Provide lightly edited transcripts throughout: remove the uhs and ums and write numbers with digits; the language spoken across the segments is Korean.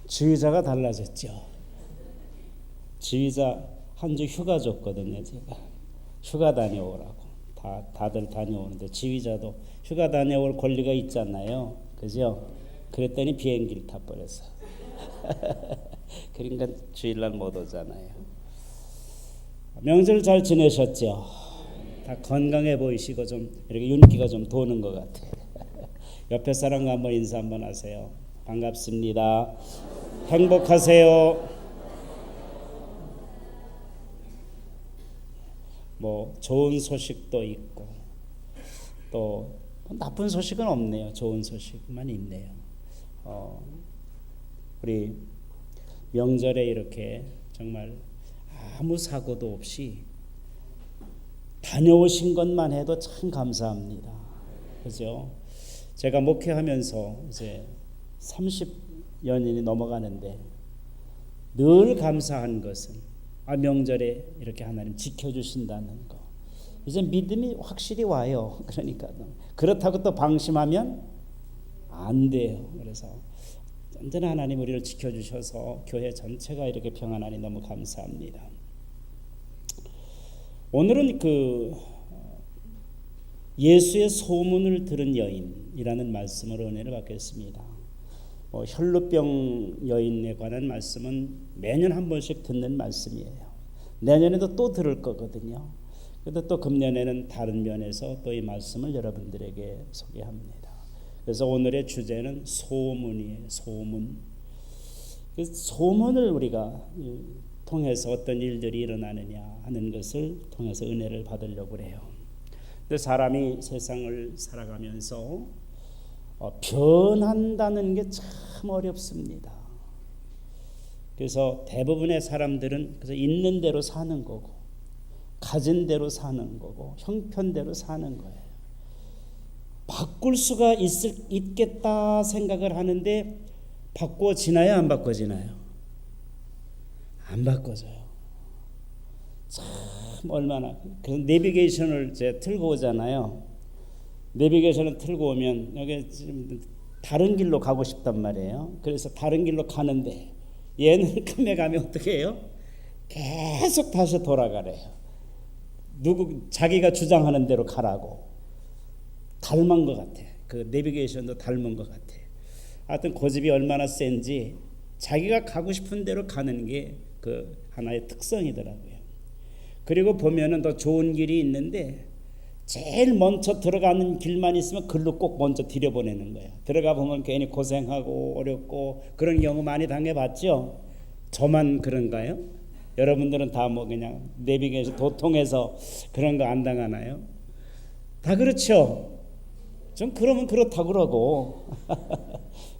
지휘자가 달라졌죠. 지휘자 한 주 휴가 줬거든요. 제가 휴가 다녀오라고. 다들 다녀오는데 지휘자도 휴가 다녀올 권리가 있잖아요. 그죠? 그랬더니 비행기를 타버렸어. 그러니까 주일날 못 오잖아요. 명절 잘 지내셨죠? 다 건강해 보이시고 좀 이렇게 윤기가 좀 도는 것 같아요. 옆에 사람과 한번 인사 한번 하세요. 반갑습니다. 행복하세요. 뭐 좋은 소식도 있고 또 나쁜 소식은 없네요. 좋은 소식만 있네요. 우리 명절에 이렇게 정말 아무 사고도 없이 다녀오신 것만 해도 참 감사합니다. 그죠? 제가 목회하면서 이제 30년이 넘어가는데 늘 감사한 것은 명절에 이렇게 하나님 지켜주신다는 거. 이제 믿음이 확실히 와요. 그러니까 그렇다고 또 방심하면 안 돼요. 그래서 언제나 하나님 우리를 지켜주셔서 교회 전체가 이렇게 평안하니 너무 감사합니다. 오늘은 예수의 소문을 들은 여인이라는 말씀으로 은혜를 받겠습니다. 혈루병 여인에 관한 말씀은 매년 한 번씩 듣는 말씀이에요. 내년에도 또 들을 거거든요. 그런데 또 금년에는 다른 면에서 또 이 말씀을 여러분들에게 소개합니다. 그래서 오늘의 주제는 소문이에요. 소문. 그 소문을 우리가 통해서 어떤 일들이 일어나느냐 하는 것을 통해서 은혜를 받으려고 해요. 근데 사람이 세상을 살아가면서 변한다는 게 참 어렵습니다. 그래서 대부분의 사람들은 그래서 있는 대로 사는 거고 가진 대로 사는 거고 형편대로 사는 거예요. 바꿀 수가 있겠다 생각을 하는데 바꿔지나요? 안 바꿔지나요? 안 바꿔져요. 참 얼마나 그래서 내비게이션을 이제 틀고 오잖아요. 내비게이션을 틀고 오면 여기 지금 다른 길로 가고 싶단 말이에요. 그래서 다른 길로 가는데 얘는 깜에 가면 어떻게 해요? 계속 다시 돌아가래요. 자기가 주장하는 대로 가라고. 닮은 것 같아. 그 내비게이션도 닮은 것 같아. 하여튼 고집이 얼마나 센지 자기가 가고 싶은 대로 가는 게 그 하나의 특성이더라고요. 그리고 보면은 더 좋은 길이 있는데 제일 먼저 들어가는 길만 있으면 글로 꼭 먼저 들여보내는 거예요. 들어가 보면 괜히 고생하고 어렵고 그런 경우 많이 당해봤죠? 저만 그런가요? 여러분들은 다 뭐 그냥 내비게이션 도통해서 그런 거 안 당하나요? 다 그렇죠? 좀 그러면 그렇다고 그러고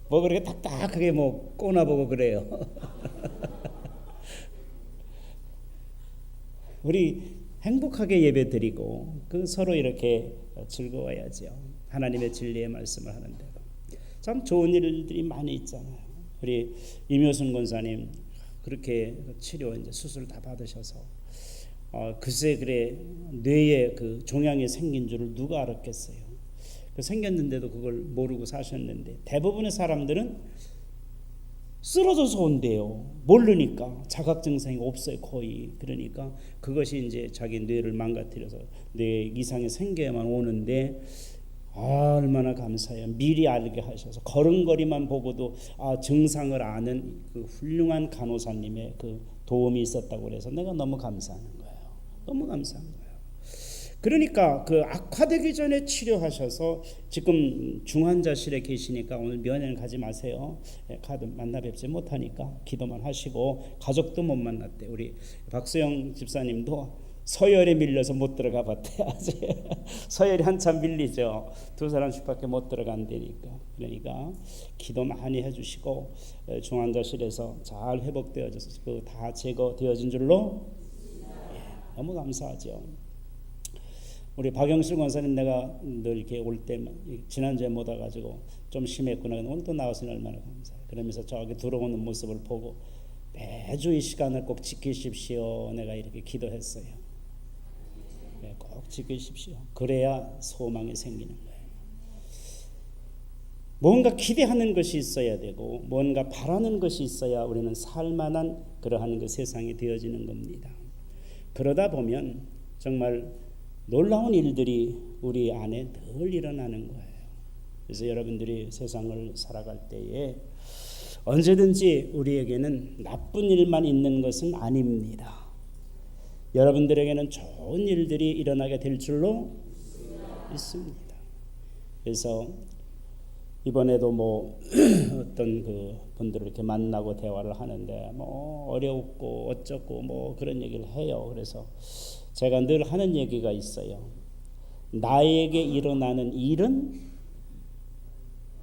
뭐 그렇게 딱딱하게 뭐 꼬나보고 그래요. 우리 행복하게 예배드리고 서로 이렇게 즐거워야죠. 하나님의 진리의 말씀을 하는 대로. 참 좋은 일들이 많이 있잖아요. 우리 임효순 권사님 그렇게 치료 이제 수술 다 받으셔서 글쎄 그래 뇌에 그 종양이 생긴 줄을 누가 알았겠어요. 생겼는데도 그걸 모르고 사셨는데 대부분의 사람들은 쓰러져서 온대요. 모르니까 자각 증상이 없어요 거의. 그러니까 그것이 이제 자기 뇌를 망가뜨려서 뇌 이상이 생겨야만 오는데 얼마나 감사해요. 미리 알게 하셔서 걸음걸이만 보고도 증상을 아는 그 훌륭한 간호사님의 그 도움이 있었다고 해서 내가 너무 감사하는 거예요. 너무 감사한 거예요. 그러니까 그 악화되기 전에 치료하셔서 지금 중환자실에 계시니까 오늘 면회는 가지 마세요. 만나 뵙지 못하니까 기도만 하시고 가족도 못 만났대. 우리 박수영 집사님도 서열에 밀려서 못 들어가 봤대. 서열이 한참 밀리죠. 두 사람씩밖에 못 들어간다니까. 그러니까 기도 많이 해주시고 중환자실에서 잘 회복되어져서 그 다 제거되어진 줄로 너무 감사하죠. 우리 박영실 권사님 내가 늘 이렇게 올 때 지난주에 못 와가지고 좀 심했구나. 오늘 또 나와서는 얼마나 감사해요. 그러면서 저기 들어오는 모습을 보고 매주 이 시간을 꼭 지키십시오. 내가 이렇게 기도했어요. 꼭 지키십시오. 그래야 소망이 생기는 거예요. 뭔가 기대하는 것이 있어야 되고 뭔가 바라는 것이 있어야 우리는 살만한 그러한 그 세상이 되어지는 겁니다. 그러다 보면 정말 놀라운 일들이 우리 안에 늘 일어나는 거예요. 그래서 여러분들이 세상을 살아갈 때에 언제든지 우리에게는 나쁜 일만 있는 것은 아닙니다. 여러분들에게는 좋은 일들이 일어나게 될 줄로 있습니다. 그래서 이번에도 뭐 어떤 그 분들을 이렇게 만나고 대화를 하는데 뭐 어렵고 어쩌고 뭐 그런 얘기를 해요. 그래서 제가 늘 하는 얘기가 있어요. 나에게 일어나는 일은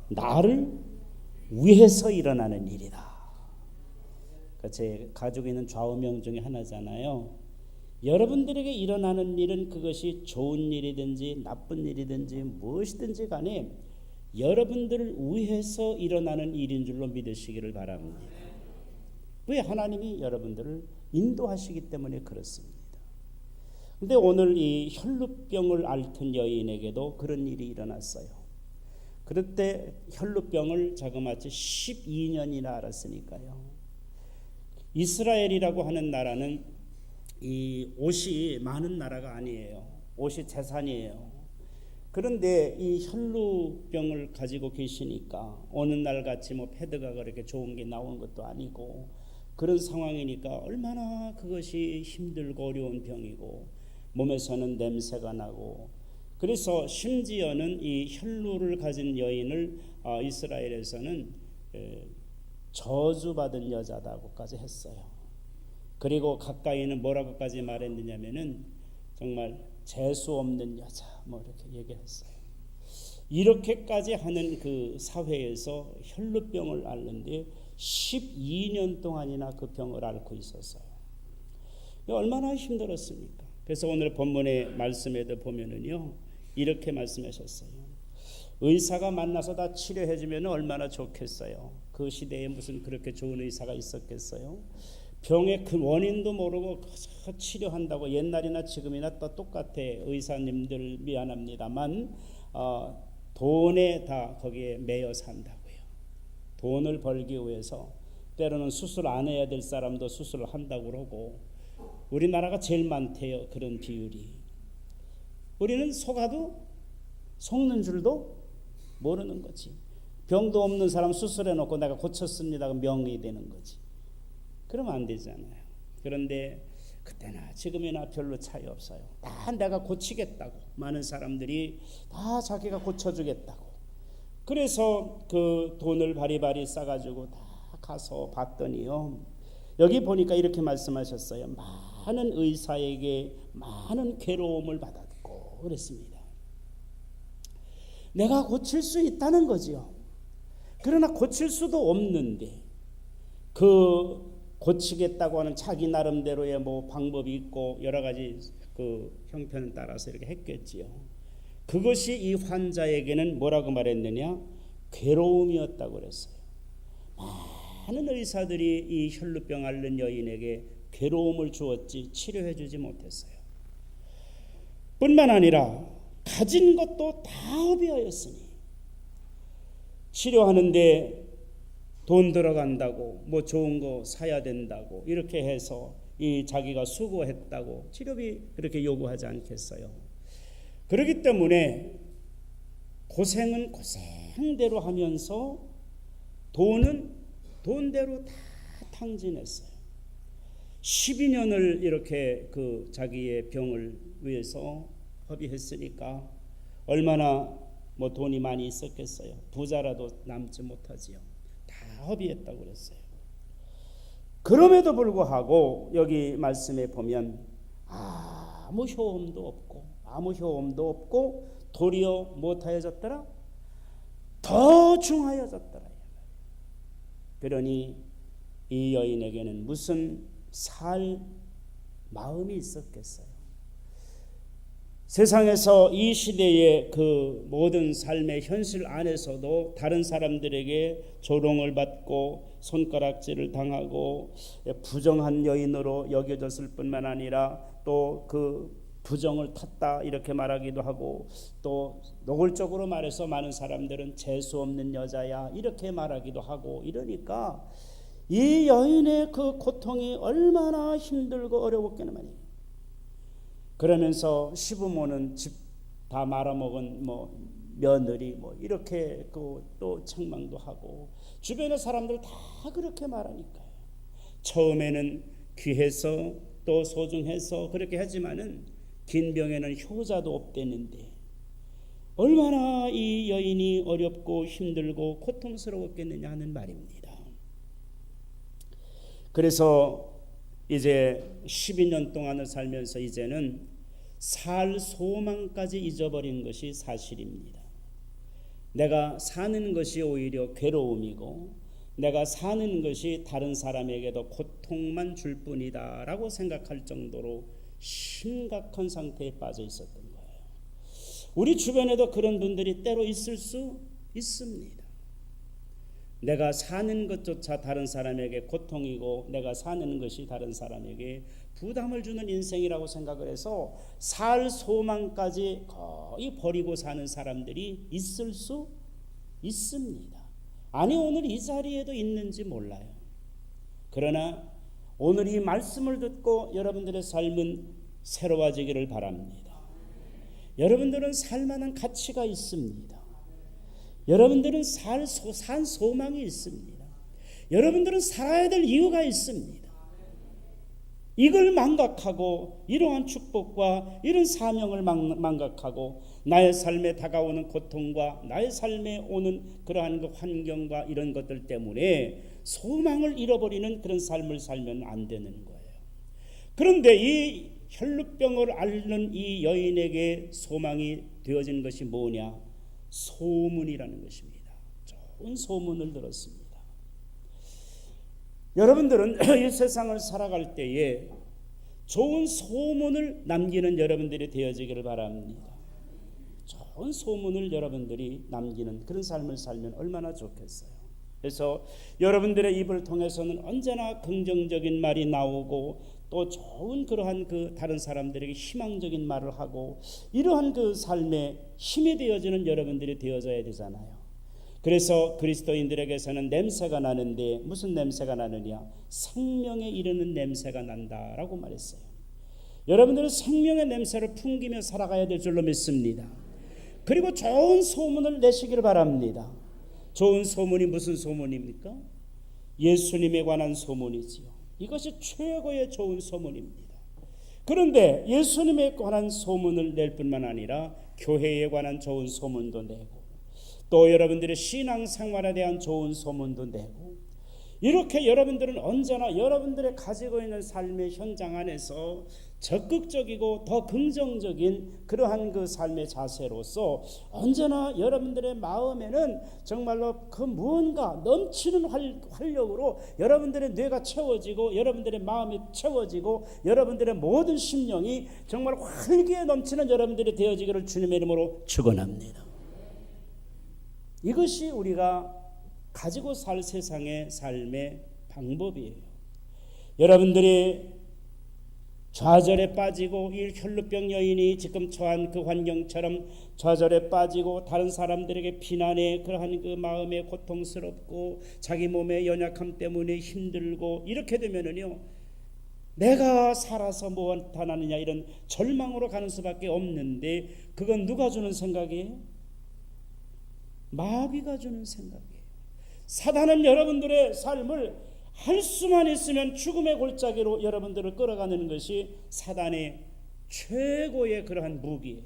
나를 위해서 일어나는 일이다. 제 가지고 있는 좌우명 중에 하나잖아요. 여러분들에게 일어나는 일은 그것이 좋은 일이든지 나쁜 일이든지 무엇이든지 간에 여러분들을 위해서 일어나는 일인 줄로 믿으시기를 바랍니다. 왜? 하나님이 여러분들을 인도하시기 때문에 그렇습니다. 근데 오늘 이 혈루병을 앓던 여인에게도 그런 일이 일어났어요. 그럴 때 혈루병을 자그마치 12년이나 앓았으니까요. 이스라엘이라고 하는 나라는 이 옷이 많은 나라가 아니에요. 옷이 재산이에요. 그런데 이 혈루병을 가지고 계시니까 어느 날 같이 뭐 패드가 그렇게 좋은 게 나오는 것도 아니고 그런 상황이니까 얼마나 그것이 힘들고 어려운 병이고 몸에서는 냄새가 나고 그래서 심지어는 이 혈루를 가진 여인을 이스라엘에서는 저주받은 여자다고까지 했어요. 그리고 가까이는 뭐라고까지 말했느냐면은 정말 재수 없는 여자 뭐 이렇게 얘기했어요. 이렇게까지 하는 그 사회에서 혈루병을 앓는데 12년 동안이나 그 병을 앓고 있었어요. 얼마나 힘들었습니까? 그래서 오늘 본문의 말씀에도 보면은요 이렇게 말씀하셨어요. 의사가 만나서 다 치료해 주면 얼마나 좋겠어요. 그 시대에 무슨 그렇게 좋은 의사가 있었겠어요. 병의 그 원인도 모르고 치료한다고 옛날이나 지금이나 또 똑같아. 의사님들 미안합니다만 돈에 다 거기에 매여 산다고요. 돈을 벌기 위해서 때로는 수술 안 해야 될 사람도 수술을 한다고 그러고 우리나라가 제일 많대요. 그런 비율이. 우리는 속아도 속는 줄도 모르는 거지. 병도 없는 사람 수술해 놓고 내가 고쳤습니다. 명의 되는 거지. 그러면 안 되잖아요. 그런데 그때나 지금이나 별로 차이 없어요. 다 내가 고치겠다고 많은 사람들이 다 자기가 고쳐주겠다고. 그래서 그 돈을 바리바리 싸가지고 다 가서 봤더니요. 여기 보니까 이렇게 말씀하셨어요. 많은 의사에게 많은 괴로움을 받았고 그랬습니다. 내가 고칠 수 있다는 거지요. 그러나 고칠 수도 없는데 그 고치겠다고 하는 자기 나름대로의 뭐 방법이 있고 여러 가지 그 형편을 따라서 이렇게 했겠지요. 그것이 이 환자에게는 뭐라고 말했느냐? 괴로움이었다고 그랬어요. 많은 의사들이 이 혈루병 앓는 여인에게 괴로움을 주었지 치료해 주지 못했어요. 뿐만 아니라 가진 것도 다 허비하였으니 치료하는데 돈 들어간다고 뭐 좋은 거 사야 된다고 이렇게 해서 이 자기가 수고했다고 치료비 그렇게 요구하지 않겠어요. 그렇기 때문에 고생은 고생대로 하면서 돈은 돈대로 다 탕진했어요. 12년을 이렇게 그 자기의 병을 위해서 허비했으니까 얼마나 뭐 돈이 많이 있었겠어요. 부자라도 남지 못하지요. 다 허비했다고 그랬어요. 그럼에도 불구하고 여기 말씀에 보면 아무 효험도 없고 도리어 못하여졌더라? 더 중하여졌더라. 그러니 이 여인에게는 무슨 살 마음이 있었겠어요. 세상에서 이 시대의 그 모든 삶의 현실 안에서도 다른 사람들에게 조롱을 받고 손가락질을 당하고 부정한 여인으로 여겨졌을 뿐만 아니라 또 그 부정을 탔다 이렇게 말하기도 하고, 또 노골적으로 말해서 많은 사람들은 재수 없는 여자야 이렇게 말하기도 하고, 이러니까 이 여인의 그 고통이 얼마나 힘들고 어려웠겠는 말이에요. 그러면서 시부모는 집 다 말아먹은 며느리 이렇게 또 책망도 하고, 주변의 사람들 다 그렇게 말하니까요. 처음에는 귀해서 또 소중해서 그렇게 하지만은 긴 병에는 효자도 없대는데 얼마나 이 여인이 어렵고 힘들고 고통스러웠겠느냐 하는 말입니다. 그래서 이제 12년 동안을 살면서 이제는 살 소망까지 잊어버린 것이 사실입니다. 내가 사는 것이 오히려 괴로움이고 내가 사는 것이 다른 사람에게도 고통만 줄 뿐이다 라고 생각할 정도로 심각한 상태에 빠져 있었던 거예요. 우리 주변에도 그런 분들이 때로 있을 수 있습니다. 내가 사는 것조차 다른 사람에게 고통이고 내가 사는 것이 다른 사람에게 부담을 주는 인생이라고 생각을 해서 살 소망까지 거의 버리고 사는 사람들이 있을 수 있습니다. 아니, 오늘 이 자리에도 있는지 몰라요. 그러나 오늘 이 말씀을 듣고 여러분들의 삶은 새로워지기를 바랍니다. 여러분들은 살만한 가치가 있습니다. 여러분들은 산 소망이 있습니다. 여러분들은 살아야 될 이유가 있습니다. 이걸 망각하고 이러한 축복과 이런 사명을 망각하고 나의 삶에 다가오는 고통과 나의 삶에 오는 그러한 그 환경과 이런 것들 때문에 소망을 잃어버리는 그런 삶을 살면 안 되는 거예요. 그런데 이 혈루병을 앓는 이 여인에게 소망이 되어진 것이 뭐냐? 소문이라는 것입니다. 좋은 소문을 들었습니다. 여러분들은 이 세상을 살아갈 때에 좋은 소문을 남기는 여러분들이 되어지기를 바랍니다. 좋은 소문을 여러분들이 남기는 그런 삶을 살면 얼마나 좋겠어요. 그래서 여러분들의 입을 통해서는 언제나 긍정적인 말이 나오고 또 좋은 그러한 그 다른 사람들에게 희망적인 말을 하고 이러한 그 삶에 힘이 되어지는 여러분들이 되어져야 되잖아요. 그래서 그리스도인들에게서는 냄새가 나는데 무슨 냄새가 나느냐? 생명에 이르는 냄새가 난다라고 말했어요. 여러분들은 생명의 냄새를 풍기며 살아가야 될 줄로 믿습니다. 그리고 좋은 소문을 내시기를 바랍니다. 좋은 소문이 무슨 소문입니까? 예수님에 관한 소문이지요. 이것이 최고의 좋은 소문입니다. 그런데 예수님에 관한 소문을 낼 뿐만 아니라 교회에 관한 좋은 소문도 내고 또 여러분들의 신앙생활에 대한 좋은 소문도 내고 이렇게 여러분들은 언제나 여러분들의 가지고 있는 삶의 현장 안에서 적극적이고 더 긍정적인 그러한 그 삶의 자세로서 언제나 여러분들의 마음에는 정말로 그 무언가 넘치는 활력으로 여러분들의 뇌가 채워지고 여러분들의 마음이 채워지고 여러분들의 모든 심령이 정말 활기에 넘치는 여러분들이 되어지기를 주님의 이름으로 축원합니다. 이것이 우리가 가지고 살 세상의 삶의 방법이에요. 여러분들이 좌절에 빠지고 이 혈루병 여인이 지금 처한 그 환경처럼 좌절에 빠지고 다른 사람들에게 비난에 그러한 그 마음에 고통스럽고 자기 몸의 연약함 때문에 힘들고 이렇게 되면은요, 내가 살아서 뭐 나타나느냐 이런 절망으로 가는 수밖에 없는데 그건 누가 주는 생각이에요? 마귀가 주는 생각이에요. 사단은 여러분들의 삶을 할 수만 있으면 죽음의 골짜기로 여러분들을 끌어가는 것이 사단의 최고의 그러한 무기예요.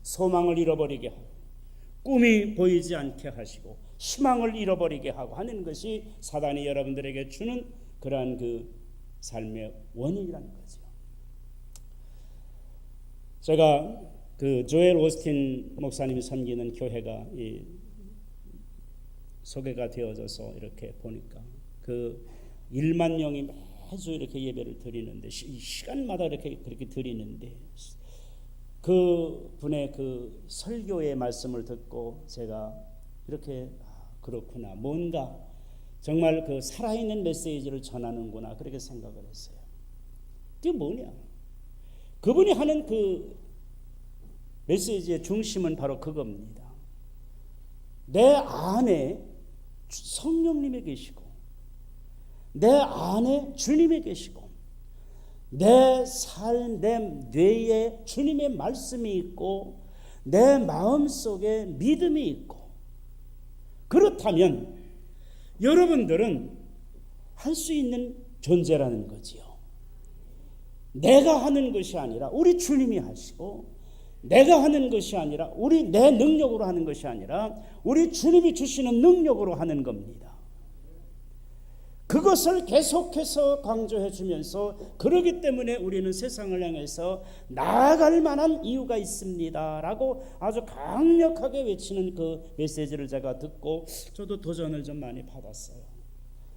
소망을 잃어버리게 하고 꿈이 보이지 않게 하시고 희망을 잃어버리게 하고 하는 것이 사단이 여러분들에게 주는 그러한 그 삶의 원인이라는 거죠. 제가 그 조엘 오스틴 목사님이 섬기는 교회가 소개가 되어져서 이렇게 보니까 그 1만 명이 매주 이렇게 예배를 드리는데 시간마다 그렇게 드리는데 그 분의 그 설교의 말씀을 듣고 제가 이렇게 그렇구나, 뭔가 정말 그 살아있는 메시지를 전하는구나 그렇게 생각을 했어요. 그게 뭐냐? 그분이 하는 그 메시지의 중심은 바로 그겁니다. 내 안에 성령님이 계시고 내 안에 주님이 계시고 내 삶, 내 뇌에 주님의 말씀이 있고 내 마음속에 믿음이 있고, 그렇다면 여러분들은 할 수 있는 존재라는 거지요. 내가 하는 것이 아니라 우리 주님이 하시고, 내가 하는 것이 아니라 내 능력으로 하는 것이 아니라 우리 주님이 주시는 능력으로 하는 겁니다. 그것을 계속해서 강조해 주면서, 그러기 때문에 우리는 세상을 향해서 나아갈 만한 이유가 있습니다 라고 아주 강력하게 외치는 그 메시지를 제가 듣고 저도 도전을 좀 많이 받았어요.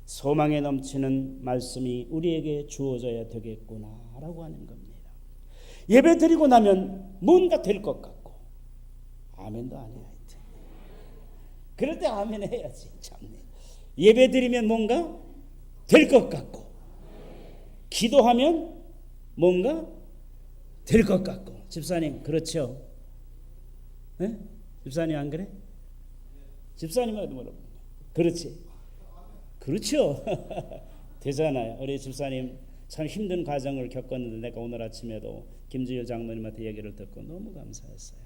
소망에 넘치는 말씀이 우리에게 주어져야 되겠구나 라고 하는 겁니다. 예배 드리고 나면 뭔가 될 것 같고, 아멘도 안 해야 돼. 그럴 때 아멘 해야지. 참네. 예배 드리면 뭔가 될 것 같고, 기도하면 뭔가 될 것 같고. 집사님 그렇죠? 네? 집사님 안 그래? 집사님한테 물어보는 거야. 그렇지? 그렇죠. 되잖아요. 우리 집사님 참 힘든 과정을 겪었는데, 내가 오늘 아침에도 김지효 장로님한테 얘기를 듣고 너무 감사했어요.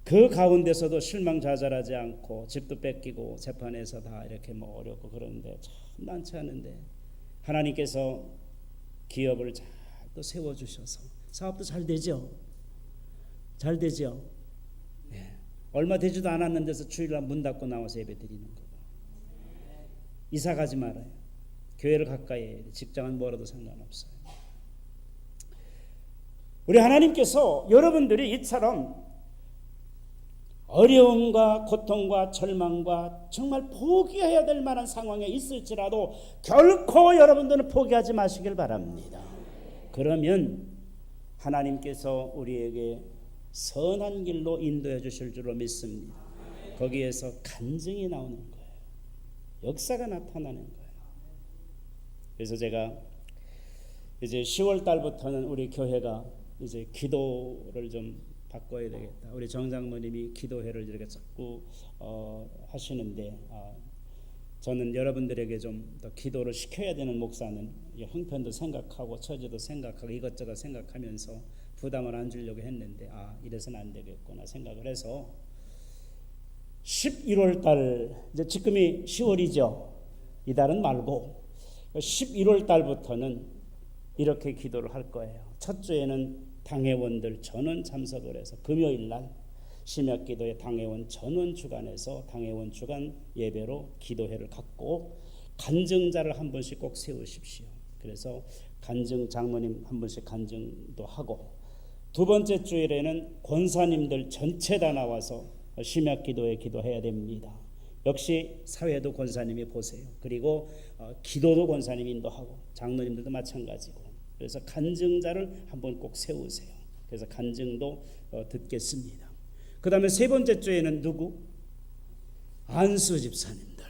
그 가운데서도 실망좌절하지 않고, 집도 뺏기고 재판에서 다 이렇게 뭐 어렵고 그러는데 참 많지 않은데 하나님께서 기업을 잘 또 세워주셔서 사업도 잘 되죠. 잘 되죠. 네. 얼마 되지도 않았는데서 주일날 문 닫고 나와서 예배 드리는 거고, 이사 가지 말아요. 교회를 가까이 해야 돼. 직장은 멀어도 상관없어요. 우리 하나님께서 여러분들이 이처럼 어려움과 고통과 절망과 정말 포기해야 될 만한 상황에 있을지라도 결코 여러분들은 포기하지 마시길 바랍니다. 그러면 하나님께서 우리에게 선한 길로 인도해 주실 줄로 믿습니다. 거기에서 간증이 나오는 거예요. 역사가 나타나는 거예요. 그래서 제가 이제 10월 달부터는 우리 교회가 이제 기도를 좀 바꿔야 되겠다. 우리 정장모님이 기도회를 이렇게 자꾸 하시는데, 저는 여러분들에게 좀 더 기도를 시켜야 되는 목사는 형편도 생각하고 처지도 생각하고 이것저것 생각하면서 부담을 안 주려고 했는데, 이래서는 안 되겠구나 생각을 해서 11월 달, 이제 지금이 10월이죠. 이달은 말고 11월 달부터는 이렇게 기도를 할 거예요. 첫 주에는 당회원들 전원 참석을 해서 금요일 날 심야기도의 당회원 전원 주관해서 당회원 주간 예배로 기도회를 갖고, 간증자를 한 분씩 꼭 세우십시오. 그래서 간증 장모님 한 분씩 간증도 하고, 두 번째 주일에는 권사님들 전체 다 나와서 심야기도에 기도해야 됩니다. 역시 사회도 권사님이 보세요. 그리고 기도도 권사님이 인도하고 장로님들도 마찬가지고, 그래서 간증자를 한번 꼭 세우세요. 그래서 간증도 듣겠습니다. 그 다음에 세 번째 주에는 누구? 안수 집사님들.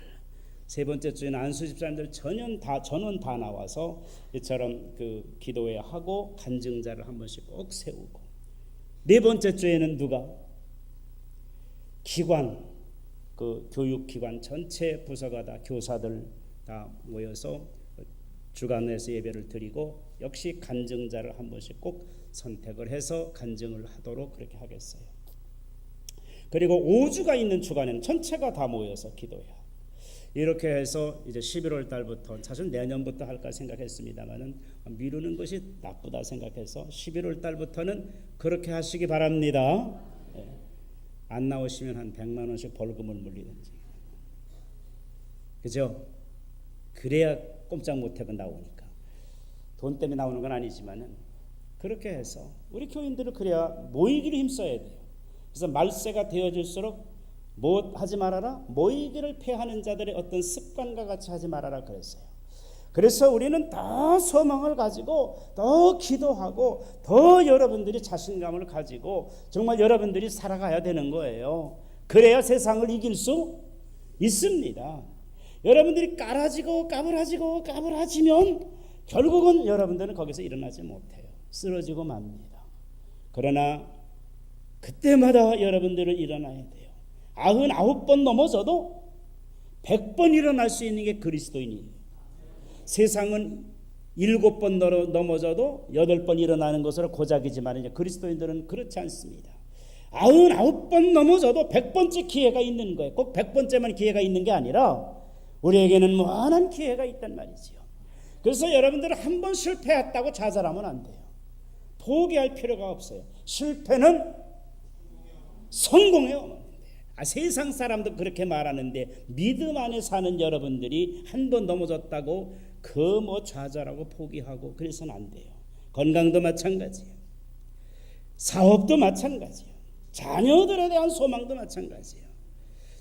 세 번째 주에는 안수 집사님들 전원 다 나와서 이처럼 그 기도회 하고 간증자를 한 번씩 꼭 세우고, 네 번째 주에는 누가? 기관, 그 교육기관 전체 부서가 다 교사들 다 모여서 주간에서 예배를 드리고, 역시 간증자를 한 번씩 꼭 선택을 해서 간증을 하도록 그렇게 하겠어요. 그리고 5주가 있는 주간에는 전체가 다 모여서 기도해요. 이렇게 해서 이제 11월 달부터, 사실 내년부터 할까 생각했습니다만은 미루는 것이 나쁘다 생각해서 11월 달부터는 그렇게 하시기 바랍니다. 안 나오시면 한 100만 원씩 벌금을 물리든지, 그죠? 그래야 꼼짝 못하고 나오니까. 돈 때문에 나오는 건 아니지만은 그렇게 해서 우리 교인들을 그래야 모이기를 힘써야 돼요. 그래서 말세가 되어질수록 뭐 하지 말아라? 모이기를 패하는 자들의 어떤 습관과 같이 하지 말아라 그랬어요. 그래서 우리는 더 소망을 가지고 더 기도하고 더 여러분들이 자신감을 가지고 정말 여러분들이 살아가야 되는 거예요. 그래야 세상을 이길 수 있습니다. 여러분들이 까부라지면 결국은 여러분들은 거기서 일어나지 못해요. 쓰러지고 맙니다. 그러나 그때마다 여러분들은 일어나야 돼요. 99번 넘어져도 100번 일어날 수 있는 게 그리스도인이에요. 세상은 7번 넘어져도 8번 일어나는 것으로 고작이지만 이제 그리스도인들은 그렇지 않습니다. 99번 넘어져도 100번째 기회가 있는 거예요. 꼭 100번째만 기회가 있는 게 아니라 우리에게는 무한한 기회가 있단 말이지요. 그래서 여러분들은 한 번 실패했다고 좌절하면 안 돼요. 포기할 필요가 없어요. 실패는 성공의 어머니인데, 세상 사람도 그렇게 말하는데 믿음 안에 사는 여러분들이 한 번 넘어졌다고 그 뭐 좌절하고 포기하고 그래서는 안 돼요. 건강도 마찬가지예요. 사업도 마찬가지예요. 자녀들에 대한 소망도 마찬가지예요.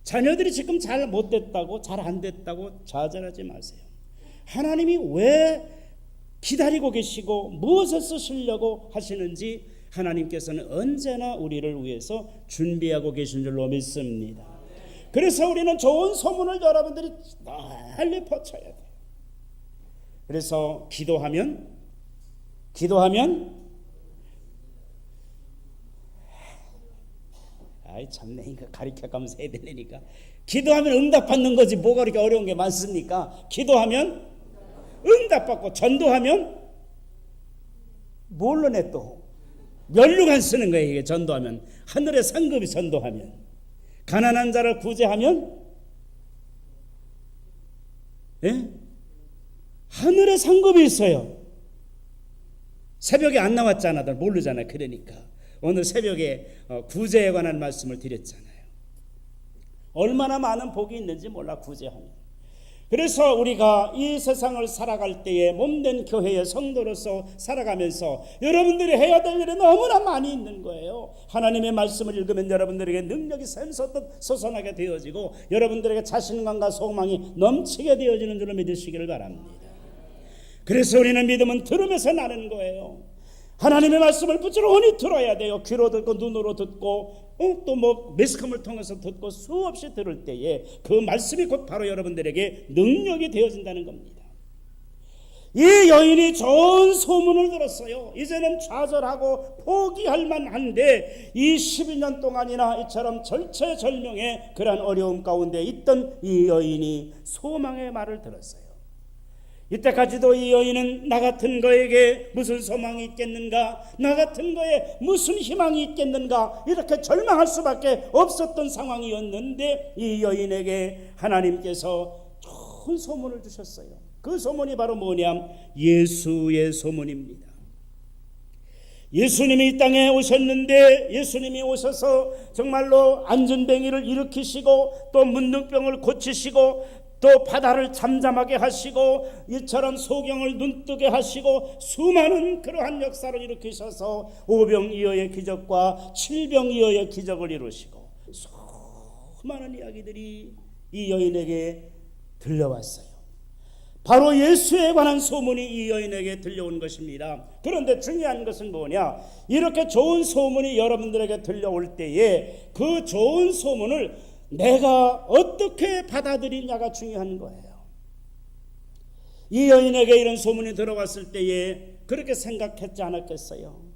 자녀들이 지금 잘 못됐다고 잘 안 됐다고 좌절하지 마세요. 하나님이 왜 기다리고 계시고 무엇을 쓰시려고 하시는지 하나님께서는 언제나 우리를 위해서 준비하고 계신 줄로 믿습니다. 그래서 우리는 좋은 소문을 여러분들이 널리 퍼쳐야 돼요. 그래서 기도하면 아이 참내 이거 가르쳐가면서 해야 되니까 기도하면 응답받는 거지 뭐가 그렇게 어려운 게 많습니까? 기도하면 응답받고 전도하면 뭘로 내 또 면류관 쓰는 거예요. 이게 전도하면 하늘의 상급이 전도하면 가난한 자를 구제하면 예? 하늘의 상급이 있어요. 새벽에 안 나왔잖아. 들 모르잖아. 그러니까 오늘 새벽에 구제에 관한 말씀을 드렸잖아요. 얼마나 많은 복이 있는지 몰라 구제하면. 그래서 우리가 이 세상을 살아갈 때에 몸된 교회의 성도로서 살아가면서 여러분들이 해야 될 일이 너무나 많이 있는 거예요. 하나님의 말씀을 읽으면 여러분들에게 능력이 샘솟듯 솟아나게 되어지고 여러분들에게 자신감과 소망이 넘치게 되어지는 줄로 믿으시기를 바랍니다. 그래서 우리는 믿음은 들으면서 나는 거예요. 하나님의 말씀을 부지런히 들어야 돼요. 귀로 듣고 눈으로 듣고 또 뭐 매스컴을 통해서 듣고 수없이 들을 때에 그 말씀이 곧 바로 여러분들에게 능력이 되어진다는 겁니다. 이 여인이 좋은 소문을 들었어요. 이제는 좌절하고 포기할 만한데 이 12년 동안이나 이처럼 절체절명의 그러한 어려움 가운데 있던 이 여인이 소망의 말을 들었어요. 이때까지도 이 여인은 나 같은 거에게 무슨 소망이 있겠는가, 나 같은 거에 무슨 희망이 있겠는가 이렇게 절망할 수밖에 없었던 상황이었는데 이 여인에게 하나님께서 좋은 소문을 주셨어요. 그 소문이 바로 뭐냐? 예수의 소문입니다. 예수님이 이 땅에 오셨는데 예수님이 오셔서 정말로 안전뱅이를 일으키시고 또 문둥병을 고치시고 또 바다를 잠잠하게 하시고 이처럼 소경을 눈뜨게 하시고 수많은 그러한 역사를 일으키셔서 오병이어의 기적과 칠병이어의 기적을 이루시고 수많은 이야기들이 이 여인에게 들려왔어요. 바로 예수에 관한 소문이 이 여인에게 들려온 것입니다. 그런데 중요한 것은 뭐냐? 이렇게 좋은 소문이 여러분들에게 들려올 때에 그 좋은 소문을 내가 어떻게 받아들이냐가 중요한 거예요. 이 여인에게 이런 소문이 들어왔을 때에 그렇게 생각했지 않았겠어요?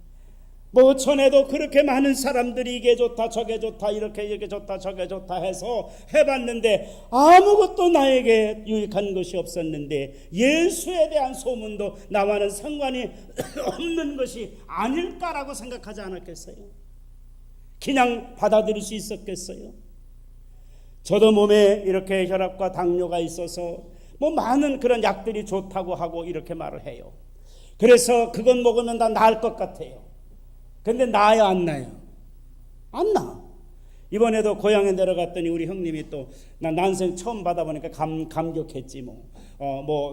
뭐 전에도 그렇게 많은 사람들이 이게 좋다 저게 좋다 이렇게 좋다 저게 좋다 해서 해봤는데 아무것도 나에게 유익한 것이 없었는데 예수에 대한 소문도 나와는 상관이 없는 것이 아닐까라고 생각하지 않았겠어요? 그냥 받아들일 수 있었겠어요? 저도 몸에 이렇게 혈압과 당뇨가 있어서 뭐 많은 그런 약들이 좋다고 하고 이렇게 말을 해요. 그래서 그건 먹으면 다 나을 것 같아요. 근데 나아요 안 나요? 안 나. 이번에도 고향에 내려갔더니 우리 형님이 또 나 난생 처음 받아보니까 감격했지 뭐.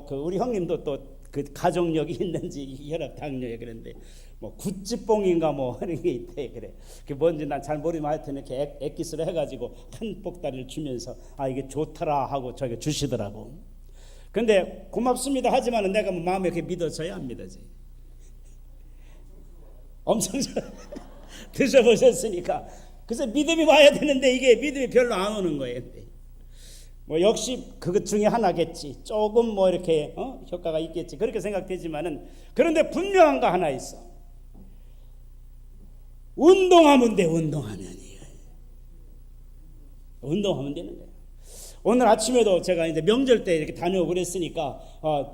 우리 형님도 또 그 가족력이 있는지 혈압 당뇨에 그런데 뭐 구찌뽕인가 뭐 하는 게 있대. 그래. 그게 뭔지 난 잘 모르지만 하여튼 이렇게 액기스로 해가지고 한 복다리를 주면서 아 이게 좋더라 하고 저게 주시더라고. 근데 고맙습니다 하지만은 내가 뭐 마음에 이렇게 믿어져야 안 믿어지. 엄청 드셔보셨으니까. 그래서 믿음이 와야 되는데 이게 믿음이 별로 안 오는 거예요. 뭐 역시 그것 중에 하나겠지. 조금 뭐 이렇게 효과가 있겠지. 그렇게 생각되지만은 그런데 분명한 거 하나 있어. 운동하면 돼. 운동하면 되는 거예요. 오늘 아침에도 제가 이제 명절 때 이렇게 다녀오고 그랬으니까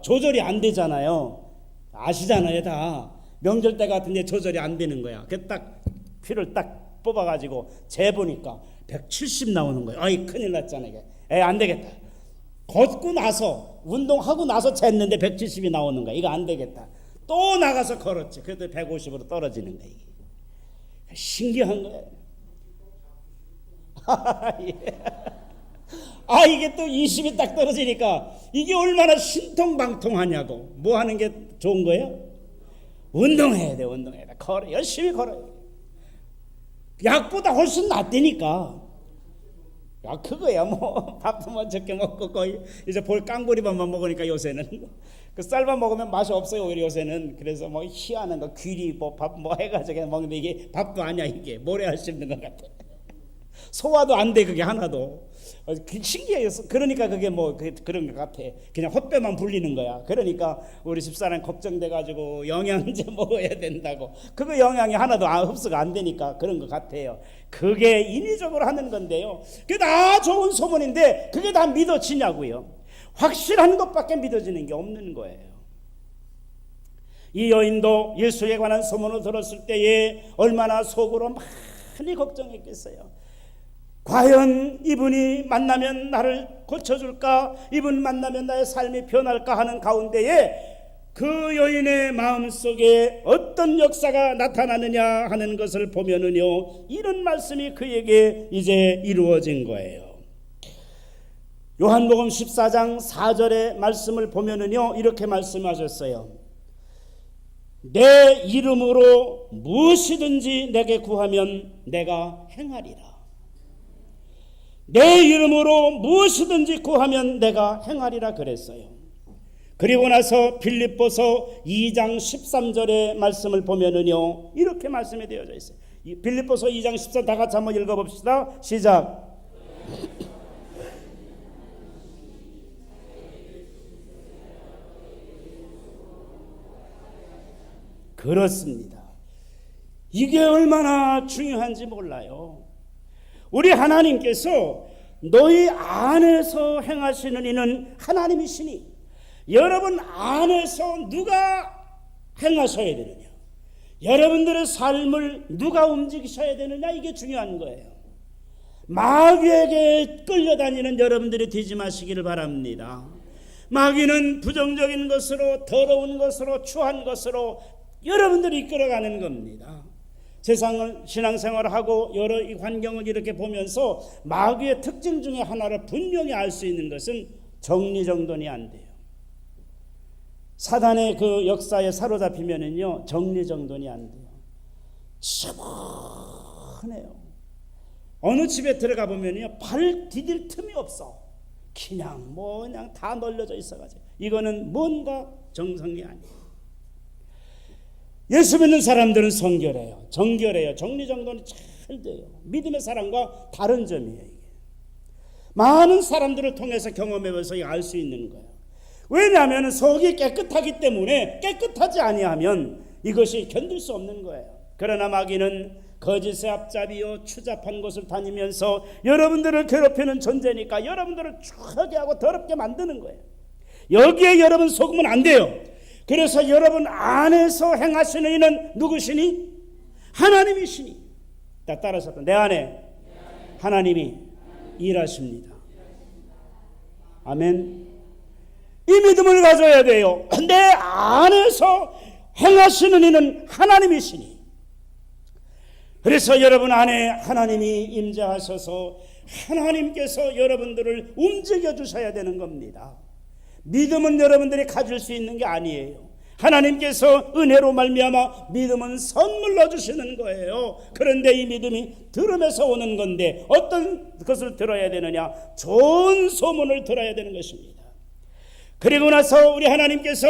조절이 안 되잖아요. 아시잖아요, 다. 명절 때 같은데 조절이 안 되는 거야. 그 딱 피를 딱 뽑아가지고 재보니까 170 나오는 거예요. 아이, 큰일 났잖아 이게. 안 되겠다. 걷고 나서 운동하고 나서 쟀는데 170이 나오는 거야. 이거 안 되겠다. 또 나가서 걸었지. 그래도 150으로 떨어지는 거야. 이게. 신기한 거예요. 이게 또 20이 딱 떨어지니까 이게 얼마나 신통방통하냐고. 뭐 하는 게 좋은 거예요? 운동해야 돼. 걸어, 열심히 걸어야 돼. 약보다 훨씬 낫다니까. 야, 그거야. 뭐 밥만 적게 먹고 거의 이제 볼 깡보리밥만 먹으니까 요새는 그 쌀밥 먹으면 맛이 없어요. 오히려 요새는. 그래서 뭐 희한한 거 귀리 뭐 밥 뭐 해가지고 먹는데 이게 밥도 아니야. 이게 모래알 씹는 것 같아. 소화도 안 돼. 그게 하나도. 신기해요. 그러니까 그게 뭐 그런 것 같아. 그냥 헛배만 불리는 거야. 그러니까 우리 집사람 걱정돼가지고 영양제 먹어야 된다고. 그거 영양이 하나도 흡수가 안 되니까 그런 것 같아요. 그게 인위적으로 하는 건데요. 그게 다 좋은 소문인데 그게 다 믿어지냐고요. 확실한 것밖에 믿어지는 게 없는 거예요. 이 여인도 예수에 관한 소문을 들었을 때에 얼마나 속으로 많이 걱정했겠어요. 과연 이분이 만나면 나를 고쳐줄까? 이분 만나면 나의 삶이 변할까 하는 가운데에 그 여인의 마음속에 어떤 역사가 나타나느냐 하는 것을 보면은요, 이런 말씀이 그에게 이제 이루어진 거예요. 요한복음 14장 4절의 말씀을 보면은요, 이렇게 말씀하셨어요. 내 이름으로 무엇이든지 내게 구하면 내가 행하리라. 내 이름으로 무엇이든지 구하면 내가 행하리라 그랬어요. 그리고 나서 빌립보서 2장 13절의 말씀을 보면은요, 이렇게 말씀이 되어져 있어요. 빌립보서 2장 13 다 같이 한번 읽어봅시다. 시작. 그렇습니다. 이게 얼마나 중요한지 몰라요. 우리 하나님께서 너희 안에서 행하시는 이는 하나님이시니 여러분 안에서 누가 행하셔야 되느냐, 여러분들의 삶을 누가 움직이셔야 되느냐, 이게 중요한 거예요. 마귀에게 끌려다니는 여러분들이 되지 마시기를 바랍니다. 마귀는 부정적인 것으로, 더러운 것으로, 추한 것으로 여러분들이 이끌어가는 겁니다. 세상을 신앙생활을 하고 여러 이 환경을 이렇게 보면서 마귀의 특징 중에 하나를 분명히 알 수 있는 것은 정리정돈이 안 돼요. 사단의 그 역사에 사로잡히면은요, 정리정돈이 안 돼요. 시원해요. 어느 집에 들어가 보면요, 발 디딜 틈이 없어. 그냥 다 널려져 있어가지고 이거는 뭔가 정성이 아니에요. 예수 믿는 사람들은 성결해요. 정결해요. 정리정돈이 잘 돼요. 믿음의 사람과 다른 점이에요. 이게. 많은 사람들을 통해서 경험해서 알 수 있는 거예요. 왜냐하면 속이 깨끗하기 때문에, 깨끗하지 아니하면 이것이 견딜 수 없는 거예요. 그러나 마귀는 거짓의 앞잡이요 추잡한 곳을 다니면서 여러분들을 괴롭히는 존재니까 여러분들을 추하게 하고 더럽게 만드는 거예요. 여기에 여러분 속으면 안 돼요. 그래서 여러분 안에서 행하시는 이는 누구시니? 하나님이시니. 따라서 내 안에 하나님이 일하십니다. 아멘. 이 믿음을 가져야 돼요. 내 안에서 행하시는 이는 하나님이시니. 그래서 여러분 안에 하나님이 임재하셔서 하나님께서 여러분들을 움직여 주셔야 되는 겁니다. 믿음은 여러분들이 가질 수 있는 게 아니에요. 하나님께서 은혜로 말미암아 믿음은 선물로 주시는 거예요. 그런데 이 믿음이 들음에서 오는 건데 어떤 것을 들어야 되느냐? 좋은 소문을 들어야 되는 것입니다. 그리고 나서 우리 하나님께서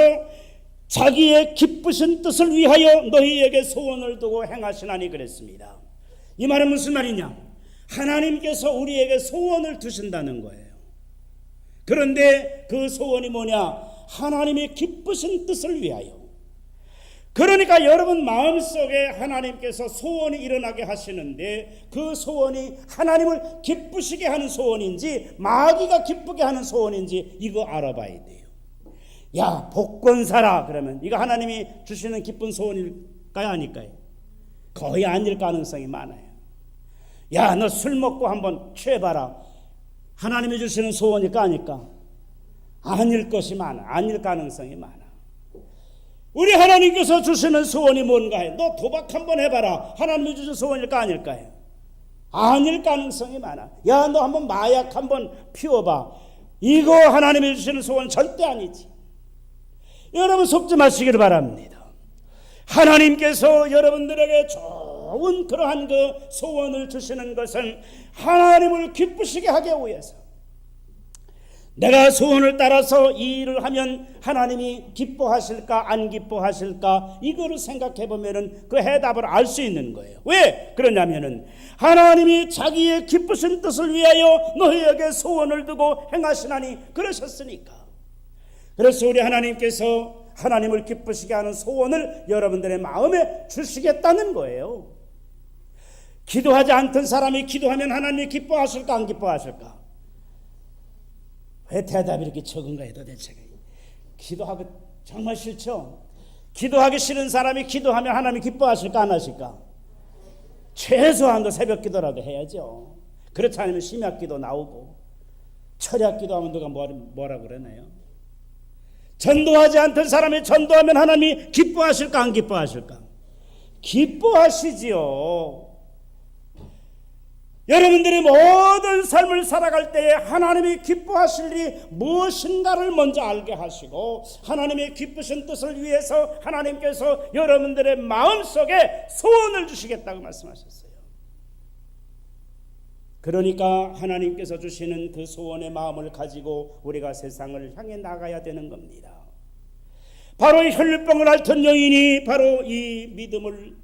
자기의 기쁘신 뜻을 위하여 너희에게 소원을 두고 행하시나니 그랬습니다. 이 말은 무슨 말이냐? 하나님께서 우리에게 소원을 두신다는 거예요. 그런데 그 소원이 뭐냐? 하나님의 기쁘신 뜻을 위하여. 그러니까 여러분 마음속에 하나님께서 소원이 일어나게 하시는데 그 소원이 하나님을 기쁘시게 하는 소원인지 마귀가 기쁘게 하는 소원인지 이거 알아봐야 돼요. 야, 복권 사라 그러면 이거 하나님이 주시는 기쁜 소원일까요, 아닐까요? 거의 아닐 가능성이 많아요. 야, 너 술 먹고 한번 취해봐라. 하나님이 주시는 소원일까 아닐까? 아닐 것이 많아. 아닐 가능성이 많아. 우리 하나님께서 주시는 소원이 뭔가요? 너 도박 한번 해봐라. 하나님이 주신 소원일까 아닐까요? 아닐 가능성이 많아. 야, 너 한번 마약 한번 피워봐. 이거 하나님이 주시는 소원 절대 아니지. 여러분 속지 마시기를 바랍니다. 하나님께서 여러분들에게 좋은 그러한 그 소원을 주시는 것은 하나님을 기쁘시게 하기 위해서, 내가 소원을 따라서 이 일을 하면 하나님이 기뻐하실까 안 기뻐하실까 이거를 생각해 보면은 그 해답을 알 수 있는 거예요. 왜 그러냐면은 하나님이 자기의 기쁘신 뜻을 위하여 너희에게 소원을 두고 행하시나니 그러셨으니까. 그래서 우리 하나님께서 하나님을 기쁘시게 하는 소원을 여러분들의 마음에 주시겠다는 거예요. 기도하지 않던 사람이 기도하면 하나님이 기뻐하실까 안 기뻐하실까? 왜 대답이 이렇게 적은가요 도대체? 기도하기 정말 싫죠? 기도하기 싫은 사람이 기도하면 하나님이 기뻐하실까 안 하실까? 최소한도 새벽 기도라도 해야죠. 그렇지 않으면 심야 기도 나오고 철야 기도하면 누가 뭐라 그러나요? 전도하지 않던 사람이 전도하면 하나님이 기뻐하실까 안 기뻐하실까? 기뻐하시지요. 여러분들이 모든 삶을 살아갈 때에 하나님이 기뻐하실 일이 무엇인가를 먼저 알게 하시고 하나님의 기쁘신 뜻을 위해서 하나님께서 여러분들의 마음속에 소원을 주시겠다고 말씀하셨어요. 그러니까 하나님께서 주시는 그 소원의 마음을 가지고 우리가 세상을 향해 나가야 되는 겁니다. 바로 이 혈류병을 앓던 여인이 바로 이 믿음을,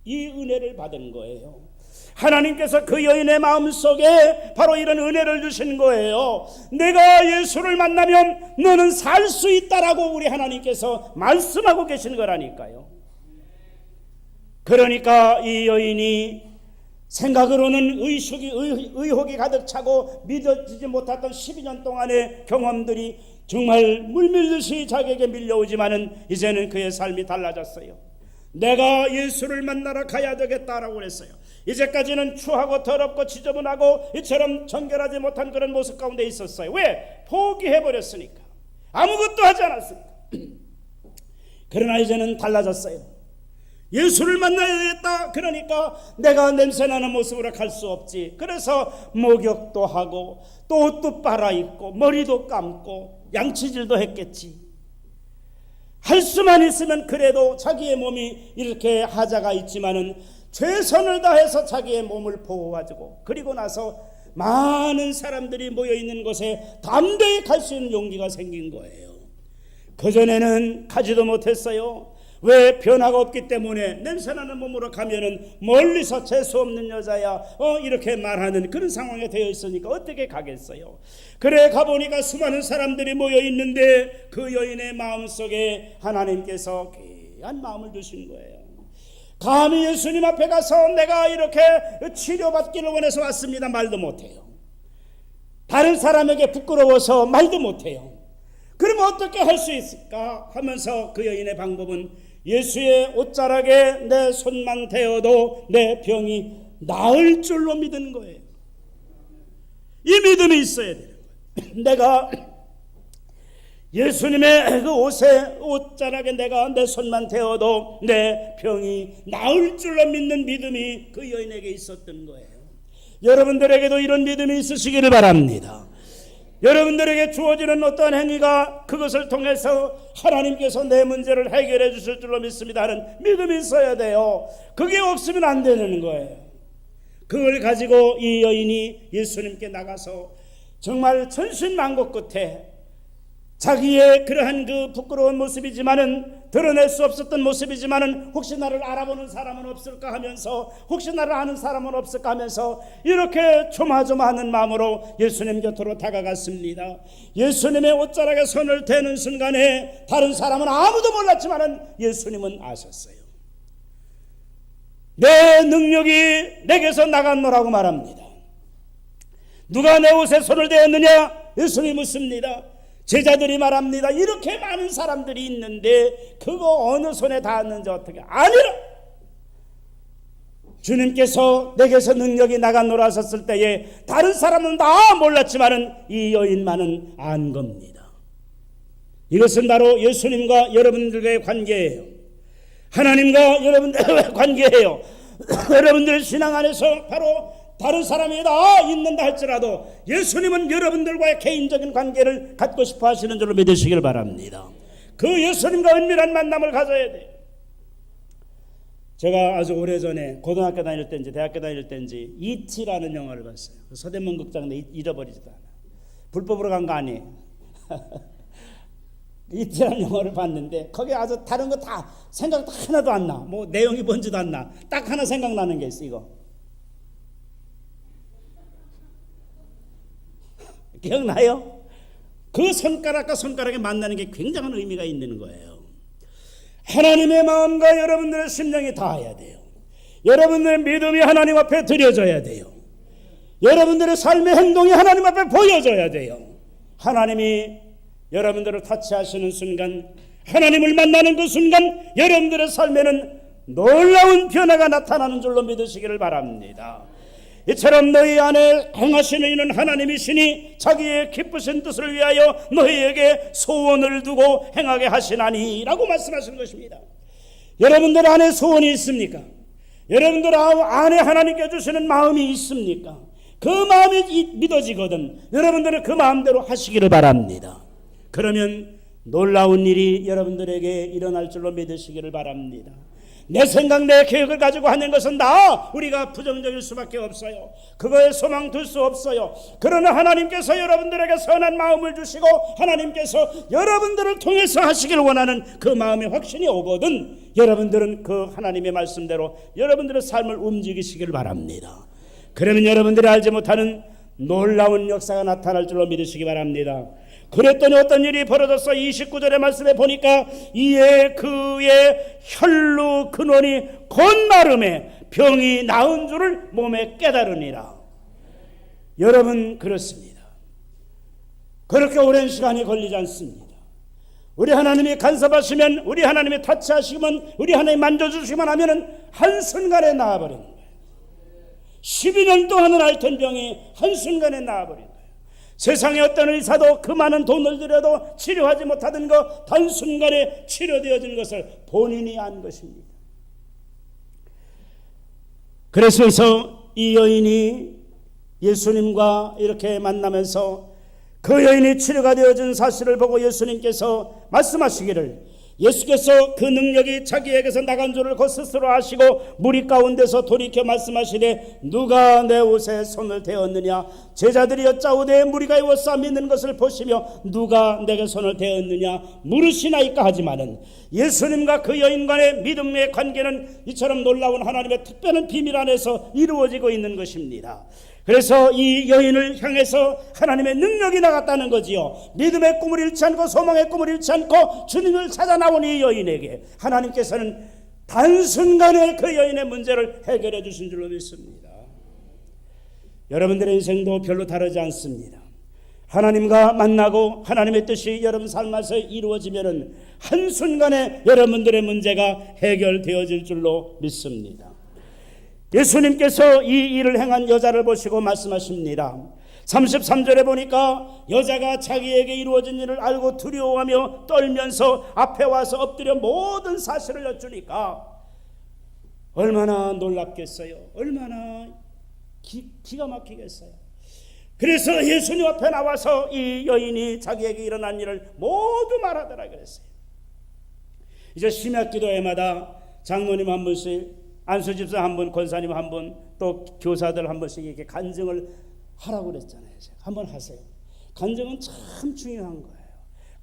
이 은혜를 받은 거예요. 하나님께서 그 여인의 마음속에 바로 이런 은혜를 주신 거예요. 내가 예수를 만나면 너는 살 수 있다라고 우리 하나님께서 말씀하고 계신 거라니까요. 그러니까 이 여인이 생각으로는 의혹이 가득 차고 믿어지지 못했던 12년 동안의 경험들이 정말 물밀듯이 자기에게 밀려오지만은 이제는 그의 삶이 달라졌어요. 내가 예수를 만나러 가야 되겠다라고 그랬어요. 이제까지는 추하고 더럽고 지저분하고 이처럼 정결하지 못한 그런 모습 가운데 있었어요. 왜? 포기해버렸으니까. 아무것도 하지 않았으니까. 그러나 이제는 달라졌어요. 예수를 만나야겠다. 그러니까 내가 냄새나는 모습으로 갈 수 없지. 그래서 목욕도 하고 또 옷도 빨아입고 머리도 감고 양치질도 했겠지. 할 수만 있으면 그래도 자기의 몸이 이렇게 하자가 있지만은 최선을 다해서 자기의 몸을 보호하고 그리고 나서 많은 사람들이 모여있는 곳에 담대히 갈 수 있는 용기가 생긴 거예요. 그전에는 가지도 못했어요. 왜? 변화가 없기 때문에. 냄새나는 몸으로 가면은 멀리서 재수 없는 여자야 이렇게 말하는 그런 상황에 되어 있으니까 어떻게 가겠어요. 그래 가보니까 수많은 사람들이 모여있는데 그 여인의 마음속에 하나님께서 귀한 마음을 주신 거예요. 감히 예수님 앞에 가서 내가 이렇게 치료받기를 원해서 왔습니다 말도 못해요. 다른 사람에게 부끄러워서 말도 못해요. 그러면 어떻게 할 수 있을까 하면서 그 여인의 방법은 예수의 옷자락에 내 손만 대어도 내 병이 나을 줄로 믿는 거예요. 이 믿음이 있어야 돼요. 내가 예수님의 그 옷자락에 내가 내 손만 대어도 내 병이 나을 줄로 믿는 믿음이 그 여인에게 있었던 거예요. 여러분들에게도 이런 믿음이 있으시기를 바랍니다. 여러분들에게 주어지는 어떠한 행위가 그것을 통해서 하나님께서 내 문제를 해결해 주실 줄로 믿습니다 하는 믿음이 있어야 돼요. 그게 없으면 안 되는 거예요. 그걸 가지고 이 여인이 예수님께 나가서 정말 천신만고 끝에 자기의 그러한 그 부끄러운 모습이지만은, 드러낼 수 없었던 모습이지만은, 혹시 나를 알아보는 사람은 없을까 하면서, 혹시 나를 아는 사람은 없을까 하면서 이렇게 조마조마하는 마음으로 예수님 곁으로 다가갔습니다. 예수님의 옷자락에 손을 대는 순간에 다른 사람은 아무도 몰랐지만은 예수님은 아셨어요. 내 능력이 내게서 나갔노라고 말합니다. 누가 내 옷에 손을 대었느냐? 예수님이 묻습니다. 제자들이 말합니다. 이렇게 많은 사람들이 있는데 그거 어느 손에 닿았는지 어떻게 아니라 주님께서 내게서 능력이 나갔노라 하셨을 때에 다른 사람은 다 몰랐지만은 이 여인만은 안 겁니다. 이것은 바로 예수님과 여러분들과의 관계예요. 하나님과 여러분들과의 관계예요. 여러분들 신앙 안에서 바로 다른 사람이 다 있는다 할지라도 예수님은 여러분들과의 개인적인 관계를 갖고 싶어 하시는 줄로 믿으시길 바랍니다. 그 예수님과 은밀한 만남을 가져야 돼요. 제가 아주 오래전에 고등학교 다닐 때인지 대학교 다닐 때인지 E.T.라는 영화를 봤어요. 서대문 극장에 잃어버리지도 않아. 불법으로 간 거 아니에요. E.T.라는 영화를 봤는데 거기에 아주 다른 거 다 생각 하나도 안 나. 뭐 내용이 뭔지도 안 나. 딱 하나 생각나는 게 있어. 이거 기억나요? 그 손가락과 손가락이 만나는 게 굉장한 의미가 있는 거예요. 하나님의 마음과 여러분들의 심령이 닿아야 돼요. 여러분들의 믿음이 하나님 앞에 드려져야 돼요. 여러분들의 삶의 행동이 하나님 앞에 보여져야 돼요. 하나님이 여러분들을 터치하시는 순간, 하나님을 만나는 그 순간 여러분들의 삶에는 놀라운 변화가 나타나는 줄로 믿으시기를 바랍니다. 이처럼 너희 안에 행하시는 이는 하나님이시니 자기의 기쁘신 뜻을 위하여 너희에게 소원을 두고 행하게 하시나니 라고 말씀하시는 것입니다. 여러분들 안에 소원이 있습니까? 여러분들 안에 하나님께 주시는 마음이 있습니까? 그 마음이 믿어지거든 여러분들은 그 마음대로 하시기를 바랍니다. 그러면 놀라운 일이 여러분들에게 일어날 줄로 믿으시기를 바랍니다. 내 생각 내 계획을 가지고 하는 것은 다 우리가 부정적일 수밖에 없어요. 그거에 소망 둘 수 없어요. 그러나 하나님께서 여러분들에게 선한 마음을 주시고 하나님께서 여러분들을 통해서 하시길 원하는 그 마음의 확신이 오거든 여러분들은 그 하나님의 말씀대로 여러분들의 삶을 움직이시길 바랍니다. 그러면 여러분들이 알지 못하는 놀라운 역사가 나타날 줄로 믿으시기 바랍니다. 그랬더니 어떤 일이 벌어졌어. 29절의 말씀에 보니까 이에 그의 혈루 근원이 곧나름에 병이 나은 줄을 몸에 깨달으니라. 여러분 그렇습니다. 그렇게 오랜 시간이 걸리지 않습니다. 우리 하나님이 간섭하시면, 우리 하나님이 터치하시면, 우리 하나님이 만져주시기만 하면 한순간에 나아버리는 거예요. 12년 동안은 앓던 병이 한순간에 나아버리는 거예요. 세상의 어떤 의사도 그 많은 돈을 들여도 치료하지 못하던 것 단순간에 치료되어진 것을 본인이 안 것입니다. 그래서 이 여인이 예수님과 이렇게 만나면서 그 여인이 치료가 되어진 사실을 보고 예수님께서 말씀하시기를, 예수께서 그 능력이 자기에게서 나간 줄을 곧 스스로 아시고 무리 가운데서 돌이켜 말씀하시되 누가 내 옷에 손을 대었느냐. 제자들이 여짜오되 무리가 이워싸 믿는 것을 보시며 누가 내게 손을 대었느냐 물으시나이까 하지만은 예수님과 그 여인 간의 믿음의 관계는 이처럼 놀라운 하나님의 특별한 비밀 안에서 이루어지고 있는 것입니다. 그래서 이 여인을 향해서 하나님의 능력이 나갔다는 거지요. 믿음의 꿈을 잃지 않고 소망의 꿈을 잃지 않고 주님을 찾아 나온 이 여인에게 하나님께서는 단순간에 그 여인의 문제를 해결해 주신 줄로 믿습니다. 여러분들의 인생도 별로 다르지 않습니다. 하나님과 만나고 하나님의 뜻이 여러분 삶에서 이루어지면 한순간에 여러분들의 문제가 해결되어질 줄로 믿습니다. 예수님께서 이 일을 행한 여자를 보시고 말씀하십니다. 33절에 보니까 여자가 자기에게 이루어진 일을 알고 두려워하며 떨면서 앞에 와서 엎드려 모든 사실을 여쭈니까 얼마나 놀랍겠어요. 얼마나 기가 막히겠어요. 그래서 예수님 앞에 나와서 이 여인이 자기에게 일어난 일을 모두 말하더라 그랬어요. 이제 심야 기도회마다 장로님 한 분씩, 안수집사 한 분, 권사님 한 분, 또 교사들 한 번씩 이렇게 간증을 하라고 그랬잖아요. 한번 하세요. 간증은 참 중요한 거예요.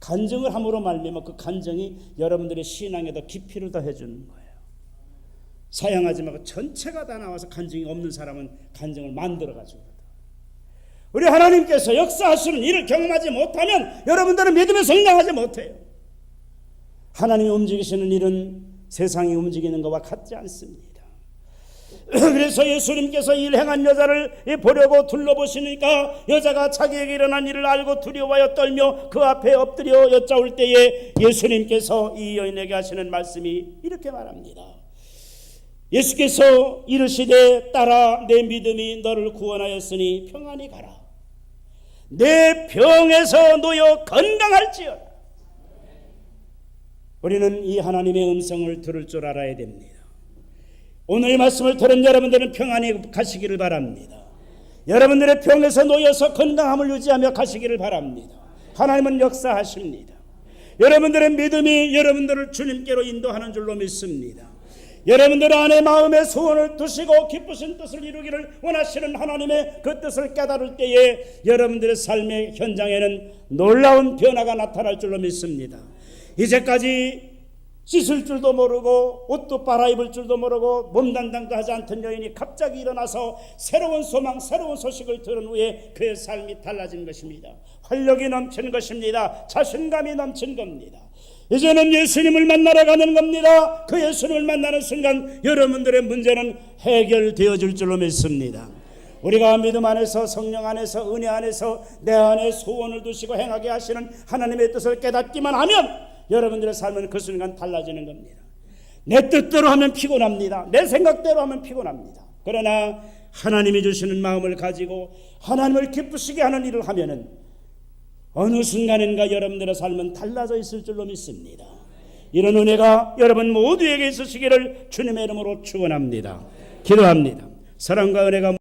간증을 함으로 말미암아 그 간증이 여러분들의 신앙에 더 깊이를 더해 주는 거예요. 사양하지 말고 전체가 다 나와서 간증이 없는 사람은 간증을 만들어 가지고, 우리 하나님께서 역사하시는 일을 경험하지 못하면 여러분들은 믿음에 성장하지 못해요. 하나님이 움직이시는 일은 세상이 움직이는 것과 같지 않습니다. 그래서 예수님께서 일행한 여자를 보려고 둘러보시니까 여자가 자기에게 일어난 일을 알고 두려워하여 떨며 그 앞에 엎드려 여짜올 때에 예수님께서 이 여인에게 하시는 말씀이 이렇게 말합니다. 예수께서 이르시되 딸아 내 믿음이 너를 구원하였으니 평안히 가라. 내 병에서 놓여 건강할지어다. 우리는 이 하나님의 음성을 들을 줄 알아야 됩니다. 오늘 말씀을 들은 여러분들은 평안히 가시기를 바랍니다. 여러분들의 병에서 놓여서 건강함을 유지하며 가시기를 바랍니다. 하나님은 역사하십니다. 여러분들의 믿음이 여러분들을 주님께로 인도하는 줄로 믿습니다. 여러분들 안에 마음의 소원을 두시고 기쁘신 뜻을 이루기를 원하시는 하나님의 그 뜻을 깨달을 때에 여러분들의 삶의 현장에는 놀라운 변화가 나타날 줄로 믿습니다. 이제까지 씻을 줄도 모르고 옷도 빨아입을 줄도 모르고 몸단장도 하지 않던 여인이 갑자기 일어나서 새로운 소망, 새로운 소식을 들은 후에 그의 삶이 달라진 것입니다. 활력이 넘치는 것입니다. 자신감이 넘치는 겁니다. 이제는 예수님을 만나러 가는 겁니다. 그 예수님을 만나는 순간 여러분들의 문제는 해결되어질 줄로 믿습니다. 우리가 믿음 안에서, 성령 안에서, 은혜 안에서 내 안에 소원을 두시고 행하게 하시는 하나님의 뜻을 깨닫기만 하면 여러분들의 삶은 그 순간 달라지는 겁니다. 내 뜻대로 하면 피곤합니다. 내 생각대로 하면 피곤합니다. 그러나 하나님이 주시는 마음을 가지고 하나님을 기쁘시게 하는 일을 하면은 어느 순간인가 여러분들의 삶은 달라져 있을 줄로 믿습니다. 이런 은혜가 여러분 모두에게 있으시기를 주님의 이름으로 축원합니다. 기도합니다. 사랑과 은혜가